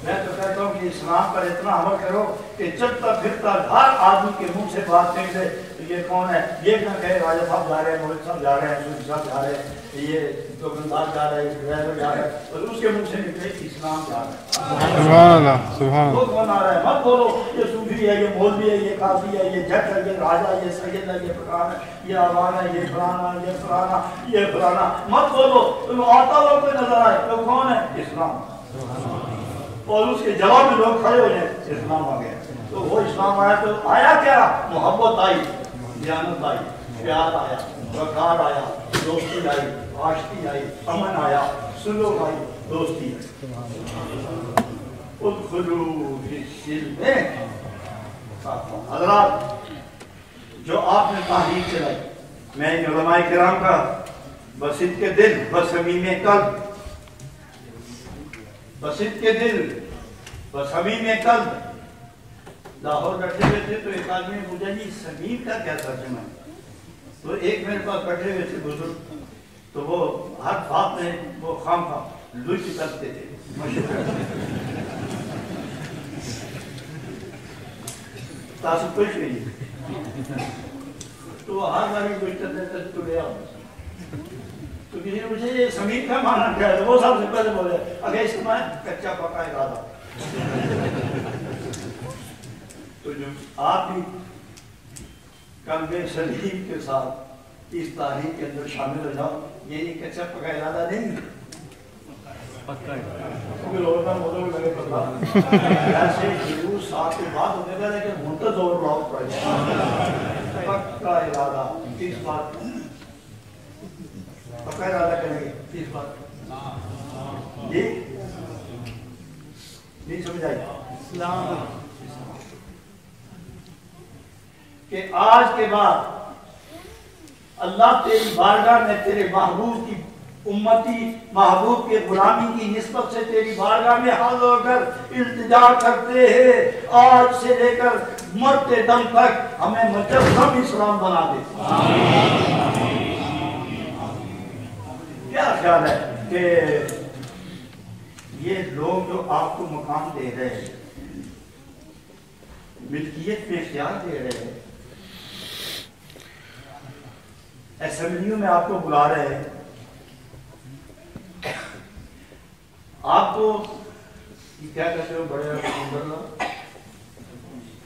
میں تو کہتا ہوں کہ اسلام پر اتنا عمل کرو کہ چلتا پھرتا ہر آدمی کے منہ سے بات نہیں دے یہ کون ہے, یہ نہ کہے راجہ صاحب جا رہے ہیں, موہد صاحب جا رہے ہیں, سوری صاحب جا رہے ہیں, یہ دکاندار جا رہے ہیں, ڈرائیور جا رہے ہیں, اور اس کے منہ سے نکلے اسلام جا رہا ہے. سبحان اللہ, سبحان اللہ. وہ کون آ رہا ہے؟ مت بولو یہ صوفی ہے, یہ مولوی ہے, یہ قاضی ہے, یہ جج ہے, یہ راجہ ہے, یہ سید ہے, یہ فلان ہے, یہ عوام ہے, یہ فلانا, یہ فلانا, یہ فلانا. مت بولو. تم آتا ہوا کوئی نظر آئے تو کون ہے؟ اسلام. اور اس کے جواب میں لوگ کھڑے ہو جائیں اسلام آ گیا. تو وہ اسلام آیا تو آیا کیا؟ محبت آئی, دیانت آئی, پیار آیا, وقار آیا, دوستی آئی, آشتی آئی, امن آیا, سلوک آئی, دوستی آئی. ادخلوا فی السلم. حضرات جو آپ نے تحریک چلائی, میں علماء کرام کا بصدق کے دل بصمیم قلب, بصدق کے دل بصمیم قلب, لاہور بیٹھے ہوئے تھے تو ایک آدمی نے پوچھا جی سمیم کا کیا ترجمہ ہے؟ تو ایک میرے پاس بیٹھے ہوئے تھے بزرگ, تو وہ ہر بات میں وہ خام خام لوچ کرتے تھے, تاسو کچھ نہیں, تو ہر باری لوچ کرتے تھے تو لے آؤ. تو کسی نے پوچھا یہ سمیم کا معنی کیا ہے؟ تو وہ سب سے پہلے بولے اگر اس کا معنی کچا پکا ارادہ. تو جو آپ بھی قلب سلیم کے ساتھ اس تاریخ کے اندر شامل ہو جاؤ, یہ نہیں کچا پکا ارادہ نہیں, کیونکہ لوگوں کا مدد لگے پتا ایسے ضرور ساتھ کے بعد ہونے کا لیکن منتظر اور راؤ پڑے پکا ارادہ. اس بات پکا ارادہ کریں گے, اس بات جی نہیں سمجھ آئی اسلام کہ آج کے بعد اللہ تیری بارگاہ میں تیرے محبوب کی امتی, محبوب کے غلامی کی نسبت سے تیری بارگاہ میں حاضر ہو کر التجا کرتے ہیں, آج سے لے کر مرتے دم تک ہمیں مجسم اسلام بنا دے. کیا خیال ہے کہ یہ لوگ جو آپ کو مقام دے رہے ہیں, ملکیت میں اختیار دے رہے ہیں, اسمبلیوں میں آپ کو بلا رہے ہیں, آپ کو کیا کہتے ہو بڑے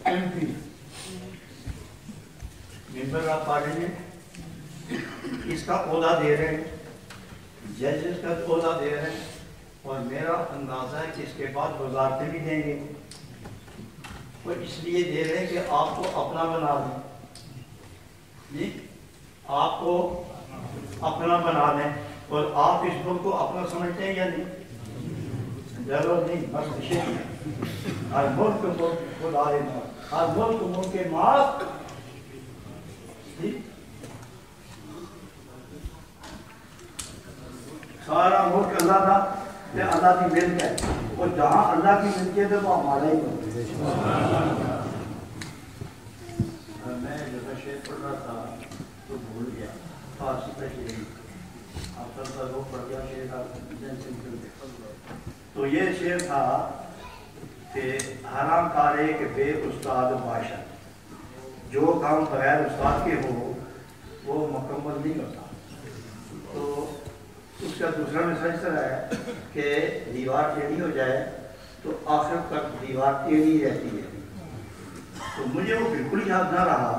M P, member of parliament, اس کا عہدہ دے رہے ہیں, ججز کا عہدہ دے رہے ہیں, اور میرا اندازہ ہے کہ اس کے بعد وزارتیں بھی دیں گے. وہ اس لیے دے رہے ہیں کہ آپ کو اپنا بنا دیں, جی آپ کو اپنا بنا دیں, اور آپ اس ملک کو اپنا سمجھتے ہیں یا نہیں؟ ضرور نہیں, بس ہر ملک ملک خود آئے نا, ہر ملک ملک کے ماس, سارا ملک اللہ کا یہ اللہ کی ملک ہے، اور جہاں اللہ کی ملکیت ہے وہ ہمارا ہی ملک ہے۔ میں جب شعر پڑھ رہا تھا تو بھول گیا، فارسی کا شعر آپ سب کا وہ پڑھ گیا شعر، تو یہ شعر تھا کہ حرام کارے کہ بے استاد باشد، جو کام بغیر استاد کے ہو وہ مکمل نہیں ہوتا۔ تو اس کا دوسرا مثال اس طرح ہے کہ دیوار ٹیڑھی ہو جائے تو آخر تک دیوار ٹیڑھی رہتی ہے۔ تو مجھے وہ بالکل یاد نہ رہا،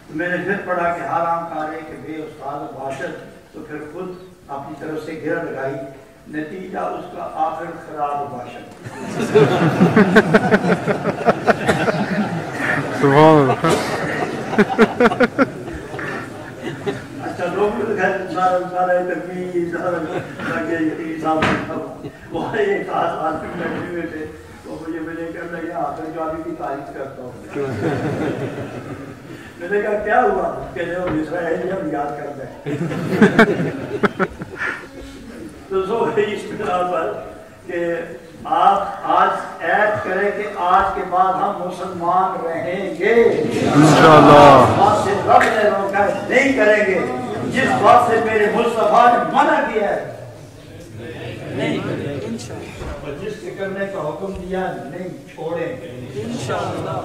تو میں نے پھر پڑھا کہ حرام کارے کہ بے استاد باشد، تو پھر خود اپنی طرف سے گرہ لگائی، نتیجہ اس کا آخر خراب باشد۔ سبحان اللہ۔ اچھا لوگ سارے تقویز وہاں ایک خاص آدمی بیٹھے ہوئے تھے، تو مجھے میں نے کہا میں یہاں آخر جو آدمی کی تعریف کرتا ہوں۔ میں نے کہا کیا ہوا؟ کہتے وہ مصرا ہے جب یاد کرتا ہے۔ تو سو گئی اس بنا پر کہ آپ آج عہد کریں کہ آج کے بعد ہم مسلمان رہیں گے، انشاءاللہ بات سے رب نے روکا ہے نہیں کریں گے، جس بات سے میرے مصطفیٰ نے منع کیا ہے نہیں کریں گے، اور جس کے کرنے کا حکم دیا نہیں چھوڑیں گے انشاءاللہ۔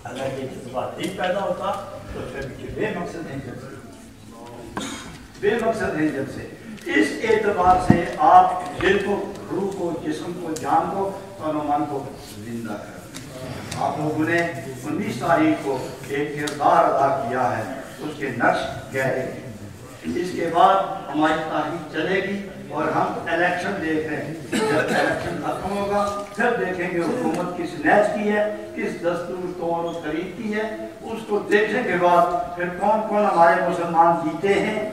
اگر یہ جذبات نہیں پیدا ہوتا تو پھر بے مقصد ہیں جب سے، بے مقصد ہیں جب سے۔ اس اعتبار سے آپ دل کو، روح کو، جسم کو، جان کو، تن و من کو زندہ کریں۔ آپ لوگوں نے 19 تاریخ کو ایک کردار ادا کیا ہے، اس کے نقش گہرے ہیں۔ اس کے بعد ہماری تاریخ چلے گی اور ہم الیکشن دیکھ رہے ہیں۔ جب الیکشن ختم ہوگا پھر دیکھیں گے حکومت کس نیز کی ہے، کس دستور طور و طریق کی ہے۔ اس کو دیکھنے کے بعد پھر کون کون ہمارے مسلمان جیتے ہیں۔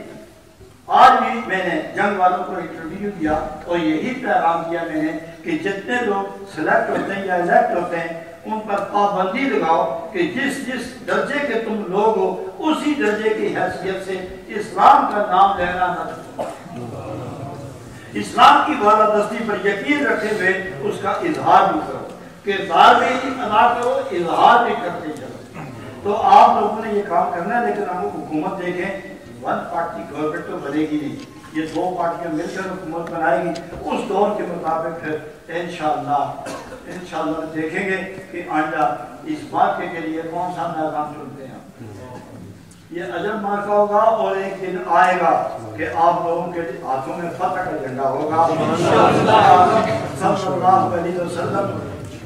آج بھی میں نے جنگ والوں کو انٹرویو دیا اور یہی پیغام دیا میں نے کہ جتنے لوگ سلیکٹ ہوتے ہیں یا الیکٹ ہوتے ہیں ان پر پابندی لگاؤ کہ جس جس درجے کے تم لوگ ہو اسی درجے کی حیثیت سے اسلام کا نام لینا نہ چھوڑو، اسلام کی بالادستی پر یقین رکھتے ہوئے اس کا اظہار بھی کرو، کردار بھی ادا کرو، اظہار بھی کرتے چلو۔ تو آپ لوگوں نے یہ کام کرنا ہے، لیکن ہم حکومت دیکھیں، ون پارٹی گورنمنٹ تو بنے گی نہیں، یہ دو پارٹیاں مل کر حکومت بنائے گی۔ اس دور کے مطابق پھر انشاءاللہ دیکھیں گے کہ آئندہ اس بات کے لیے کون سا میدان چنتے ہیں۔ یہ اجل مارکا ہوگا اور ایک دن آئے گا کہ آپ لوگوں کے ہاتھوں میں فتح کا جھنڈا ہوگا صلی اللہ علیہ وسلم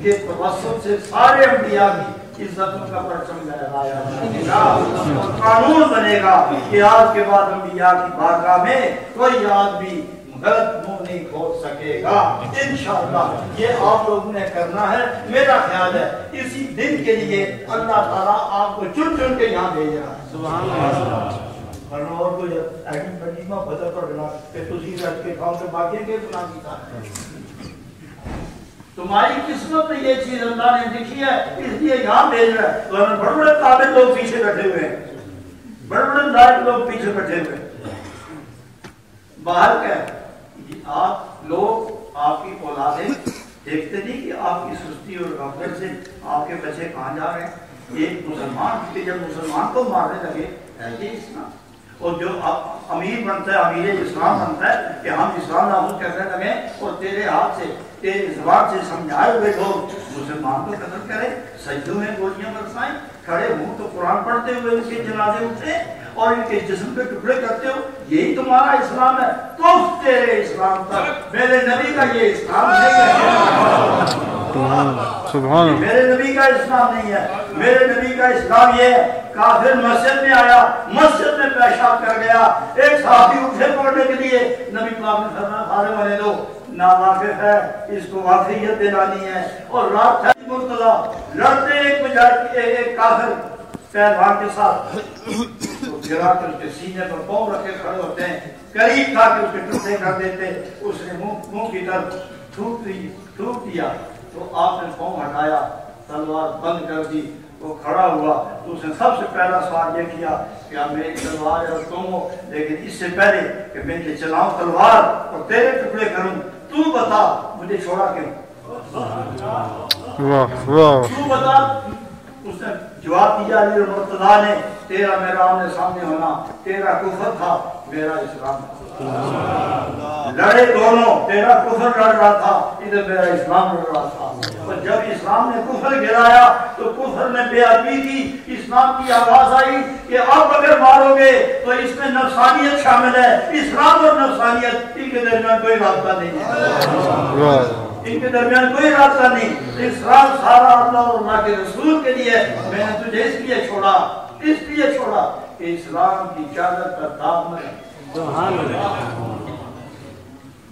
کے توسط سے سارے انبیاء کی عزتوں کا پرچم لہرایا گا اور قانون بنے گا کہ آج کے بعد انبیاء کی بارگاہ میں کوئی آدمی غلط منہ نہیں کھول سکے گا انشاءاللہ۔ یہ آپ لوگوں نے کرنا ہے، میرا خیال ہے اسی دن کے لیے اللہ تعالیٰ آپ کو چن چن کے یہاں بھیج رہا ہے۔ سبحان اللہ۔ ورنہ اور کوئی ایڈم پنجیمہ بدل پڑنا کہ تسی رج کے کھاؤ سے باقی کے گناہ کی تھا۔ تمہاری قسمت میں یہ چیز اللہ نے لکھی ہے اس لیے یہاں بھیج رہا ہے۔ ورنہ بڑے بڑے قابل لوگ پیچھے بیٹھے ہوئے ہیں، بڑے بڑے لائق لوگ پیچھے بیٹھے ہوئے ہیں۔ باہر کیا ہے، آپ لوگ آپ کی اولادیں دیکھتے نہیں کہ آپ کی سستی اور غفلت سے آپ کے بچے کہاں جا رہے ہیں۔ ایک مسلمان کہ جب مسلمان کو مارنے لگے ہے یہ اسلام، اور جو امیر بنتا ہے، امیر اسلام بنتا ہے کہ ہم اسلام نافذ کرنے لگے اور تیرے ہاتھ سے تیرے زبان سے سمجھائے ہوئے لوگ مسلمان کو قتل کریں، سجدوں میں گولیاں برسائیں، کھڑے ہوں تو قرآن پڑھتے ہوئے ان کے جنازے اٹھیں اور ان کے جسم پہ ٹکڑے کرتے ہو، یہی تمہارا اسلام ہے۔ تو تیرے اسلام تک میرے نبی کا یہ اسلام نہیں ہے، سبحان میرے نبی کا اسلام نہیں ہے۔ میرے نبی کا اسلام یہ ہے، کافر مسجد میں آیا، مسجد میں پیشاب کر گیا، ایک صحابی اٹھے پڑھنے کے لیے، نبی پاک نے فرمایا فارغ ہونے دو، ناواقف ہے، اس کو واقعیت دلانی ہے۔ اور رات تھا مرتضی لڑتے ایک کافر پہلوان کے ساتھ، تو گرا کر اس کے سینے پر پاؤں رکھے کھڑے ہوتے ہیں، قریب تھا کہ اس کے ٹکڑے کر دیتے، اس نے منہ کی طرف تھوک دیا، تو آپ نے پاؤں ہٹایا، تلوار بند کر دی، وہ کھڑا ہوا تو اس نے سب سے پہلا سوال یہ کیا کہ اب میری تلوار ہے اور تم ہو، لیکن اس سے پہلے کہ میں یہ چلاؤں تلوار اور تیرے ٹکڑے کروں، تو بتا مجھے چھوڑا کیوں؟ تو بتا۔ اس نے جواب دیا علی المرتضیٰ نے، تیرا میرا آمنے سامنے ہونا، تیرا کفر تھا میرا اسلام تھا، لڑے دونوں، تیرا کفر لڑ رہا تھا، ادھر میرا اسلام لڑ رہا تھا، اور جب اسلام نے کفر گرایا تو کفر نے بے ادبی کی، اسلام کی آواز آئی کہ اب اگر مارو گے تو اس میں نفسانیت شامل ہے، اسلام اور نفسانیت ان کے درمیان کوئی رابطہ نہیں ہے، ان کے درمیان کوئی رابطہ نہیں، اسلام سارا اللہ اور اللہ کے رسول کے لیے، میں نے تجھے اس لیے چھوڑا کہ اسلام کی چادر پر داغ نہ لگے۔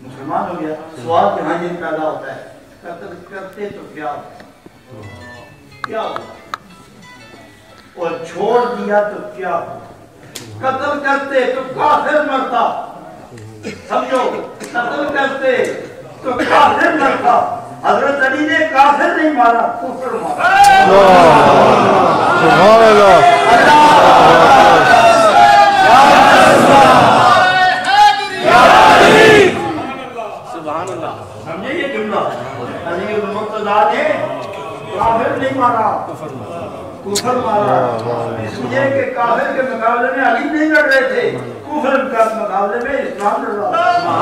مسلمان ہو گیا، سوال یہاں یہ پیدا ہوتا ہے، قتل کرتے تو کیا ہو اور چھوڑ دیا تو کیا ہو؟ قتل کرتے تو کافر مرتا، سمجھو، قتل کرتے تو کافر مرتا، حضرت علی نے کافر نہیں مارا، کفر مارا۔ سبحان اللہ، سمجھے یہ جملہ؟ علی المرتضیٰ نے کافر نہیں مارا، کفر مارا، اس لیے کہ کافر کے مقابلے میں علی نہیں لڑ رہے تھے، کفر کے مقابلے میں اسلام لڑ رہا تھا۔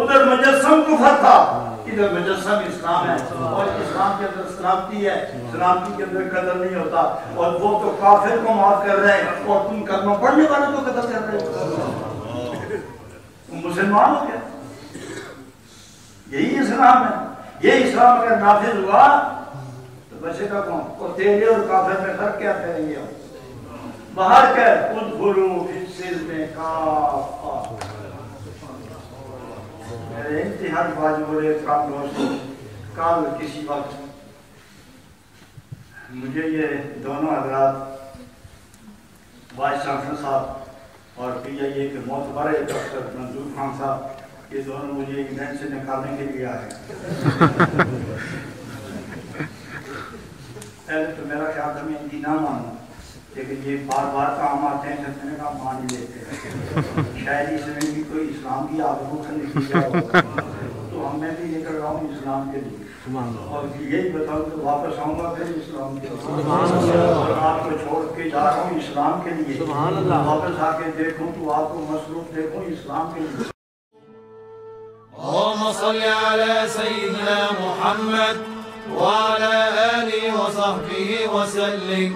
ادھر مجسم کفر تھا، ادھر مجسم اسلام ہے، اور اسلام کے اندر سلامتی ہے، سلامتی کے اندر قتل نہیں ہوتا، اور وہ تو کافر کو معاف کر رہے ہیں اور تم کلمہ پڑھنے والوں کو قتل کر رہے ہو، تم مسلمان ہو گیا۔ یہی اسلام ہے، یہ اسلام اگر نافذ ہوا تو بچے کا کون؟ اور تیرے اور کافر میں فرق کیا کریں گے؟ باہر کر ادخلوا فی السلم کافہ۔ میرے انتہائی واجب الاحترام دوستو، کل کسی وقت مجھے یہ دونوں حضرات وائس چانسلر صاحب اور پی آئی اے کے معتبر ڈاکٹر منظور خان صاحب، یہ دونوں مجھے انگلینڈ سے نکالنے کے لیے آئے۔ پہلے تو میرا خیال تھا میں ان کی نہ مانوں، لیکن یہ بار بار کام آتے ہیں کہ میں نے کہا مان ہی لیتے ہیں، شاید اس میں بھی کوئی اسلام کی آدموں کا نتیجہ ہوگا، تو میں بھی نکل رہا ہوں اسلام کے لیے، اور یہی بتاؤں تو واپس آؤں گا پھر اسلام کے لیے، اور آپ کو چھوڑ کے جا رہا ہوں اسلام کے لیے، واپس آ کے دیکھوں تو آپ کو مصروف دیکھوں اسلام کے لیے۔ اللهم صل على سيدنا محمد وعلى آله وصحبه وسلم۔